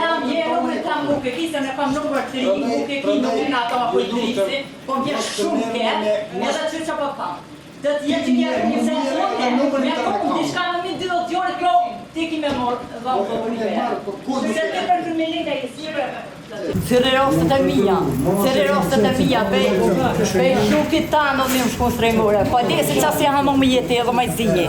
tam numrin tam nuk e ki, se ne kam numër 3, nuk e ki numrin ato apo i drisi, po m'vjen shumë keq, edhe që po tham. Do të jetë një organizacione, me kohë diçka në mi 2 orë kjo ti ki me morë dhallë për se të për kriminalin e jesire. Serrerostet e mia, pej shukit tanë o më shkon strejmore, po di se qas janë më më jetë edhe më zinje.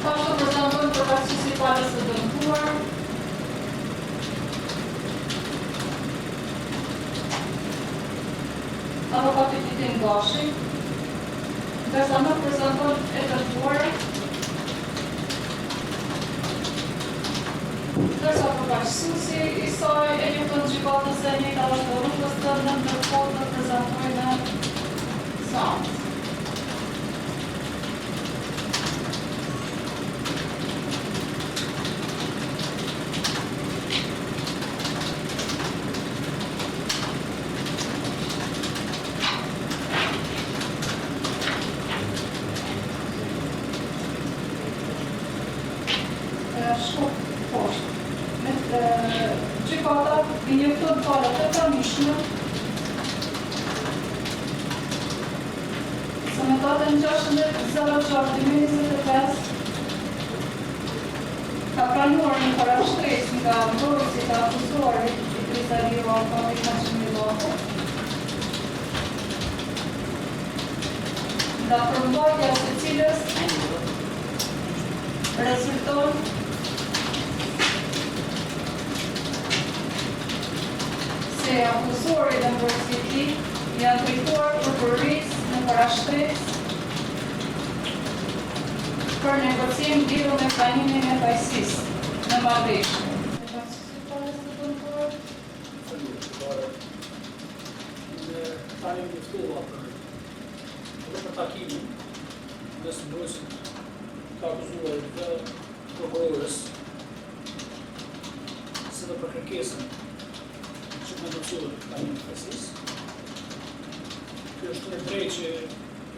Ka të prezantojnë për përfaqësi palës të dëmtuar. Avokati Titin Gashi, ndërsa më prezanton e dëmtuarit, ndërsa përfaqësuesi i saj e njofton gjykatës se njëjta është e rrugës të ndërkohë të prezantojnë në seancë. Gjykata i njofton falet e pranishme se me datën 6/06/2025 ka pranuar një parashtresë nga mbrojtësi të akuzuarit Idris Ali Rafati Haxhimillahi nga përmbajtja së cilës rezulton se akuzuari dhe mbrojtësi i tij janë drejtuar prokurorisë në parashtresë për negocim lidhur me pranimin e pajisisë në marrëveshje. Tani më ftuar për takimin mes mbrojtësit të akuzuarit dhe prokurorës se dhe për kërkesën që me dëpsuar takimin e pajisisë. Kjo është një drejtë që i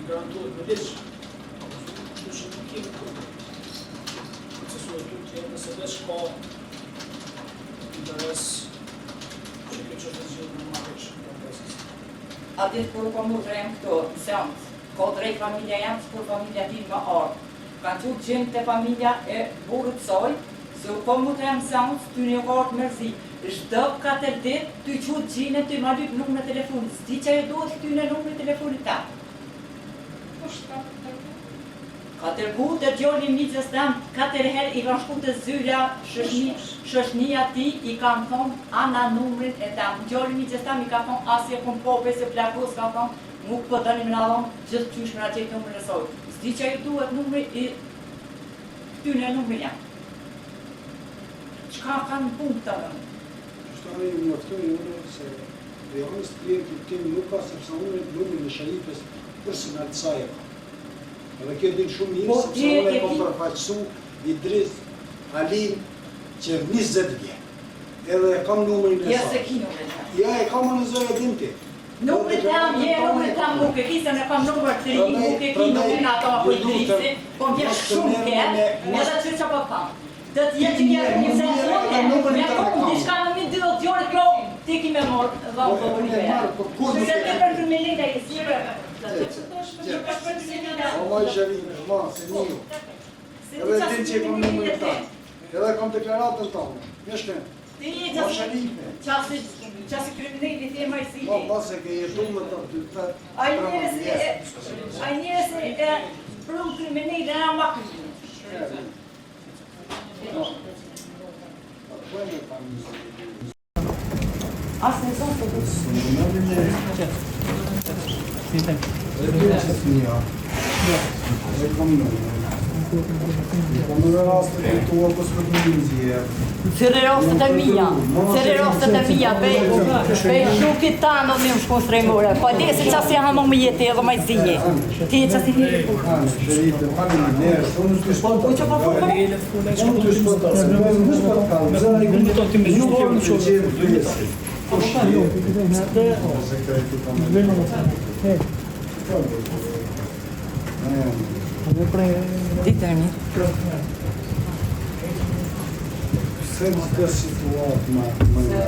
garantohet me ligj. Që nuk kemi procesuar tutje nëse veç ka interes që kjo që të zgjidhur në marrëveshje të pajisisë. A ditë kur po mu drejmë këto në seancë, ka drejt familja jam, s'kur familja ti më ardhë. Kanë qëtë gjemë të familja e burët soj, se po mu drejmë seancë, ty një vartë mërzi. Shdo 4 ditë, ty qëtë gjinë, ty ma lypë numër në telefonit. S'di që e do të ty në numër në telefonit ta. Ka tërgu të gjoni miqës tem, 4 herë i kanë shku të zyra shëshnia ti, i kanë thonë ana numrin e tem. Gjoni miqës tem i ka thonë asje kun pope se plakos ka thonë, mu këtë dëni më në dhonë, gjithë qysh më në qëjtë numrin e soj. S'di që i duhet numri i ty në numrin jam. Qka kanë punë të në? Tani më njoftoni unë se rejonis klienti tim nuk ka sepse unë numrin e sharifes personal të saj e ka. Edhe kjo din shumë mirë sepse unë e kom përfaqësu Idris Alin që 20 vjet. Edhe e kam numrin e saj. Ja se ki numrin e saj. Ja e kam në zoj e din ti. Numrin tam nuk e ki, se ne kam numër 3, nuk e ki numrin ato apo i drisi, po m'vjen shumë keq, edhe që po tham. Do të jetë një organizacione, me kohë diçka në mi 2 orë kjo ti ki me morë dhallë për se të për kriminalin e jesire. O moj shërime, ma, se një. Edhe din që e kom numrin ta. Edhe kom deklaratën tonë. Mishtë, ma shërime. Qasë kriminalit e majsini. Ma pas e ke jetu me të të A njërës e prunë kriminalit e nga ma kriminalit. Asë në zonë të dhësë. Serrerostet e mia, pej shukit tanë o më shkon strejmore, po di se qas janë më më jetë edhe më zinje. Ti e qas i një po që po Ditën e mirë. Se në këtë situatë më